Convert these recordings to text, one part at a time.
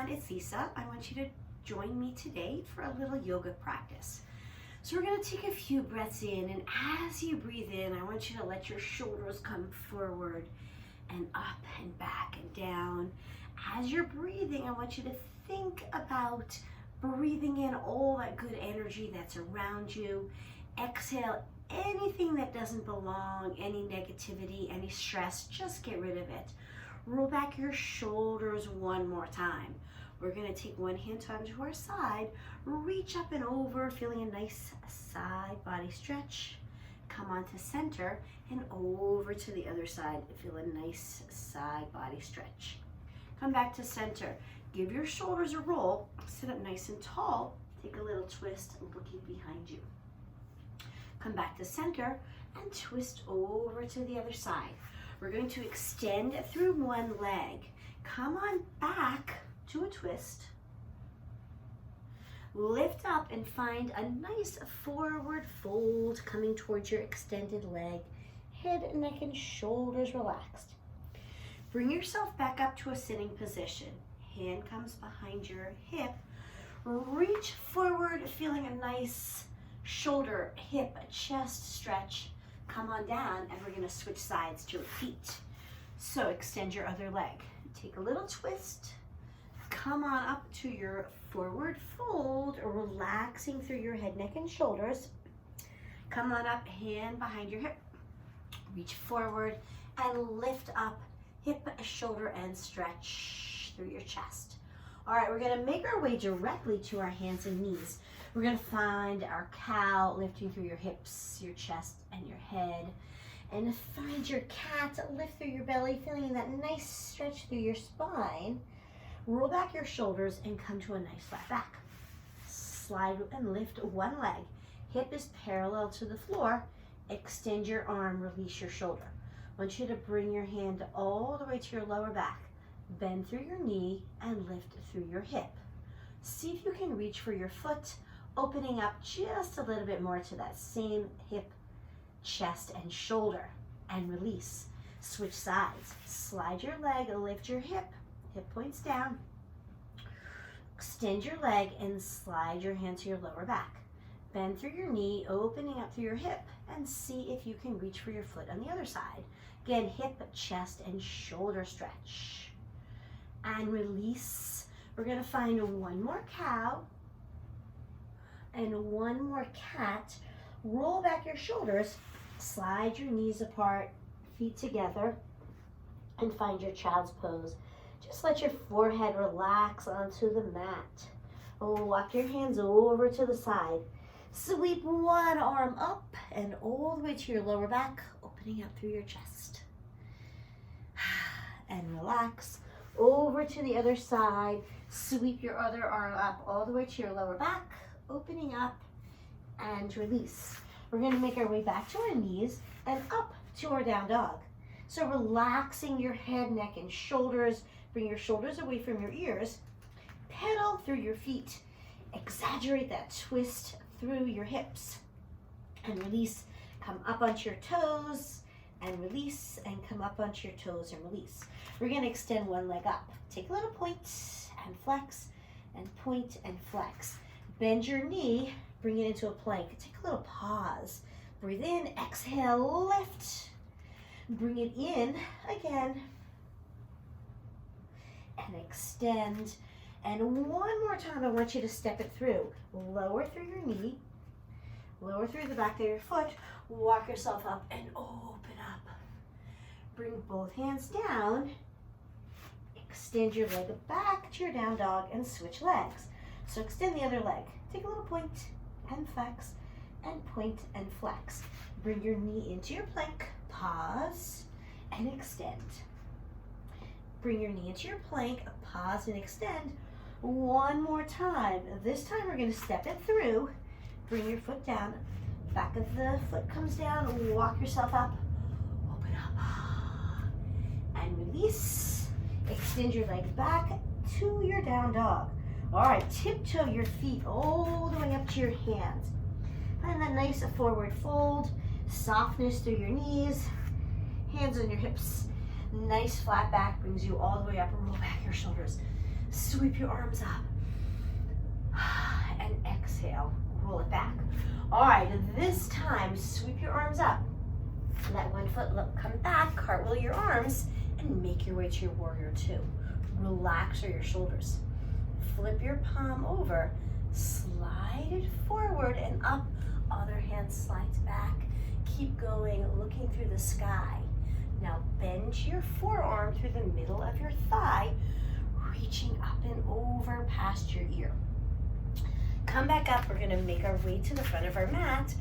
everyone, it's Lisa. I want you to join me today for a little yoga practice. So we're going to take a few breaths in, and as you breathe in, I want you to let your shoulders come forward and up and back and down. As you're breathing, I want you to think about breathing in all that good energy that's around you. Exhale anything that doesn't belong, any negativity, any stress, just get rid of it. Roll back your shoulders one more time. We're going to take one hand onto our side, reach up and over, feeling a nice side body stretch. Come on to center and over to the other side. Feel a nice side body stretch. Come back to center. Give your shoulders a roll. Sit up nice and tall. Take a little twist, looking behind you. Come back to center and twist over to the other side. We're going to extend through one leg. Come on back to a twist. Lift up and find a nice forward fold coming towards your extended leg. Head, neck, and shoulders relaxed. Bring yourself back up to a sitting position. Hand comes behind your hip. Reach forward, feeling a nice shoulder, hip, chest stretch. Come on down, and we're going to switch sides to repeat. So extend your other leg. Take a little twist. Come on up to your forward fold, relaxing through your head, neck, and shoulders. Come on up, hand behind your hip. Reach forward and lift up, hip, shoulder, and stretch through your chest. All right, we're going to make our way directly to our hands and knees. We're going to find our cow, lifting through your hips, your chest, and your head. And find your cat, lift through your belly, feeling that nice stretch through your spine. Roll back your shoulders and come to a nice flat back. Slide and lift one leg. Hip is parallel to the floor. Extend your arm, release your shoulder. I want you to bring your hand all the way to your lower back. Bend through your knee and lift through your hip. See if you can reach for your foot, opening up just a little bit more to that same hip, chest, and shoulder, and release. Switch sides. Slide your leg, lift your hip, hip points down. Extend your leg and slide your hand to your lower back. Bend through your knee, opening up through your hip, and see if you can reach for your foot on the other side. Again, hip, chest, and shoulder stretch. And release. We're going to find one more cow and one more cat. Roll back your shoulders, slide your knees apart, feet together, and find your child's pose. Just let your forehead relax onto the mat. Walk your hands over to the side. Sweep one arm up and all the way to your lower back, opening up through your chest. And relax. Over to the other side. Sweep your other arm up all the way to your lower back, opening up, and release. We're going to make our way back to our knees and up to our down dog. So relaxing your head, neck, and shoulders. Bring your shoulders away from your ears. Pedal through your feet. Exaggerate that twist through your hips. And release. Come up onto your toes and release, and come up onto your toes and release. We're going to extend one leg up. Take a little point and flex, and point and flex. Bend your knee, bring it into a plank. Take a little pause. Breathe in, exhale, lift. Bring it in again. And extend. And one more time, I want you to step it through. Lower through your knee. Lower through the back of your foot. Walk yourself up and open up. Bring both hands down. Extend your leg back to your down dog and switch legs. So extend the other leg. Take a little point and flex, and point and flex. Bring your knee into your plank. Pause and extend. Bring your knee into your plank. Pause and extend. One more time. This time we're going to step it through. Bring your foot down. Back of the foot comes down. Walk yourself up. Open up. And release. Extend your legs back to your down dog. All right, tiptoe your feet all the way up to your hands. Find that nice forward fold. Softness through your knees. Hands on your hips. Nice flat back brings you all the way up. Roll back your shoulders. Sweep your arms up. And exhale, roll it back. All right, this time, sweep your arms up. Let one foot come back, cartwheel your arms, and make your way to your warrior two. Relax your shoulders. Flip your palm over, slide it forward and up. Other hand slides back. Keep going, looking through the sky. Now bend your forearm through the middle of your thigh, reaching up and over past your ear. Come back up. We're gonna make our way to the front of our mat,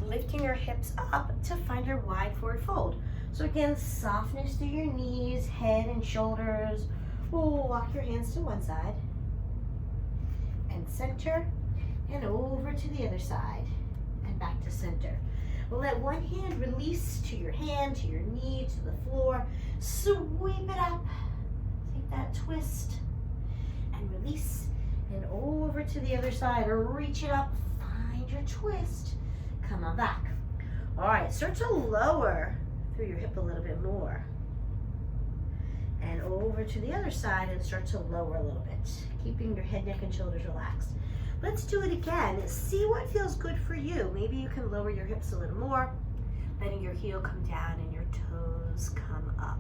lifting your hips up to find your wide forward fold. So again, softness through your knees, head and shoulders. We'll walk your hands to one side and center and over to the other side and back to center. We'll let one hand release to your hand, to your knee, to the floor. Sweep it up. Take that twist and release and over to the other side or reach it up. Find your twist. Come on back. All right, start to lower through your hip a little bit more. And over to the other side and start to lower a little bit, keeping your head, neck, and shoulders relaxed. Let's do it again. See what feels good for you. Maybe you can lower your hips a little more, letting your heel come down and your toes come up.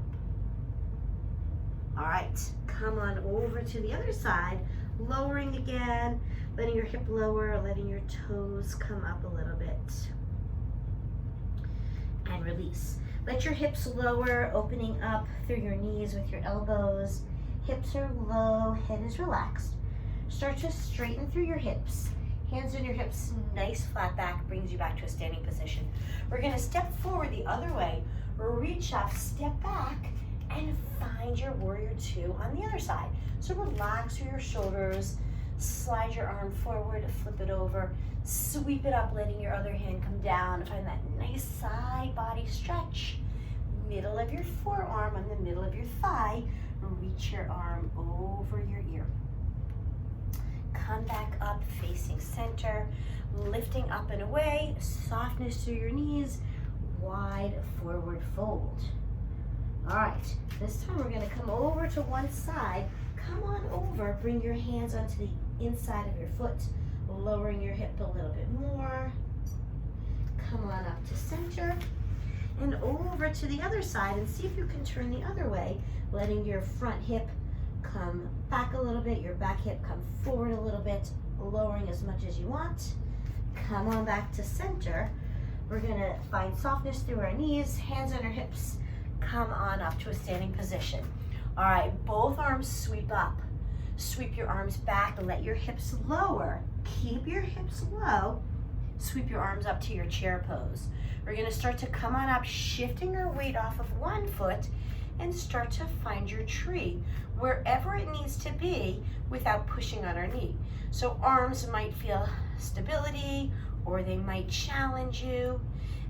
All right, come on over to the other side, lowering again, letting your hip lower, letting your toes come up a little bit. And release. Let your hips lower, opening up through your knees with your elbows. Hips are low, head is relaxed. Start to straighten through your hips. Hands on your hips, nice flat back, brings you back to a standing position. We're gonna step forward the other way, reach up, step back, and find your warrior two on the other side. So relax through your shoulders, slide your arm forward, flip it over, sweep it up, letting your other hand come down. Find that nice side body stretch. Middle of your forearm on the middle of your thigh. Reach your arm over your ear. Come back up facing center, lifting up and away, softness through your knees, wide forward fold. All right, this time we're gonna come over to one side. Come on over, bring your hands onto the inside of your foot, lowering your hip a little bit more. Come on up to center and over to the other side and see if you can turn the other way, letting your front hip come back a little bit, your back hip come forward a little bit, lowering as much as you want. Come on back to center. We're gonna find softness through our knees, hands on our hips, come on up to a standing position. All right, both arms sweep up. Sweep your arms back and let your hips lower. Keep your hips low. Sweep your arms up to your chair pose. We're gonna start to come on up, shifting our weight off of one foot and start to find your tree wherever it needs to be without pushing on our knee. So arms might feel stability or they might challenge you,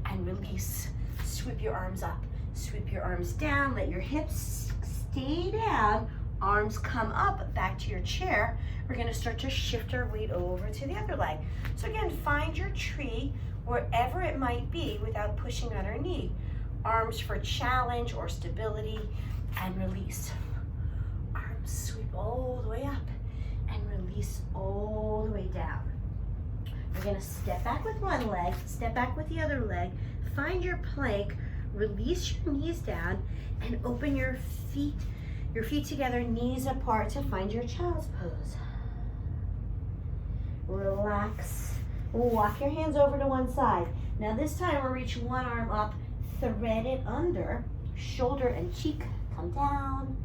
and release. Sweep your arms up, sweep your arms down, let your hips stay down, arms come up back to your chair. We're gonna start to shift our weight over to the other leg. So again, find your tree wherever it might be without pushing on our knee. Arms for challenge or stability, and release. Arms sweep all the way up and release all the way down. We're gonna step back with one leg, step back with the other leg, find your plank, release your knees down, and open your feet together, knees apart to find your child's pose. Relax. Walk your hands over to one side. Now this time we'll reach one arm up, thread it under, shoulder and cheek come down.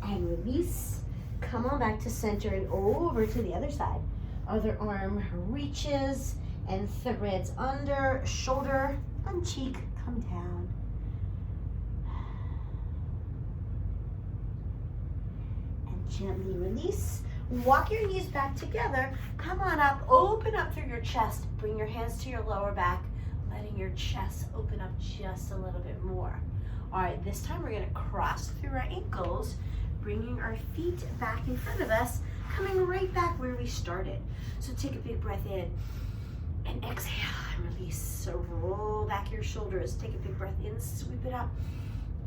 And release. Come on back to center and over to the other side. Other arm reaches and threads under, shoulder and cheek come down. And gently release. Walk your knees back together. Come on up, open up through your chest. Bring your hands to your lower back, letting your chest open up just a little bit more. All right, this time we're gonna cross through our ankles, bringing our feet back in front of us, coming right back where we started. So take a big breath in and exhale and release. So roll back your shoulders, take a big breath in, sweep it up,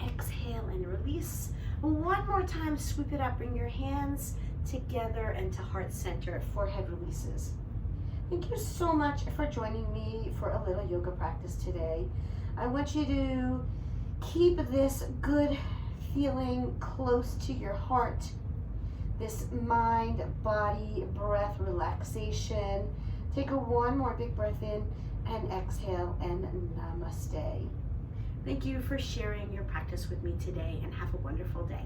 Exhale and release. One more time, sweep it up. Bring your hands together and to heart center. Forehead releases. Thank you so much for joining me for a little yoga practice today. I want you to keep this good feeling close to your heart. This mind, body, breath relaxation. Take one more big breath in and exhale and namaste. Thank you for sharing your practice with me today and have a wonderful day.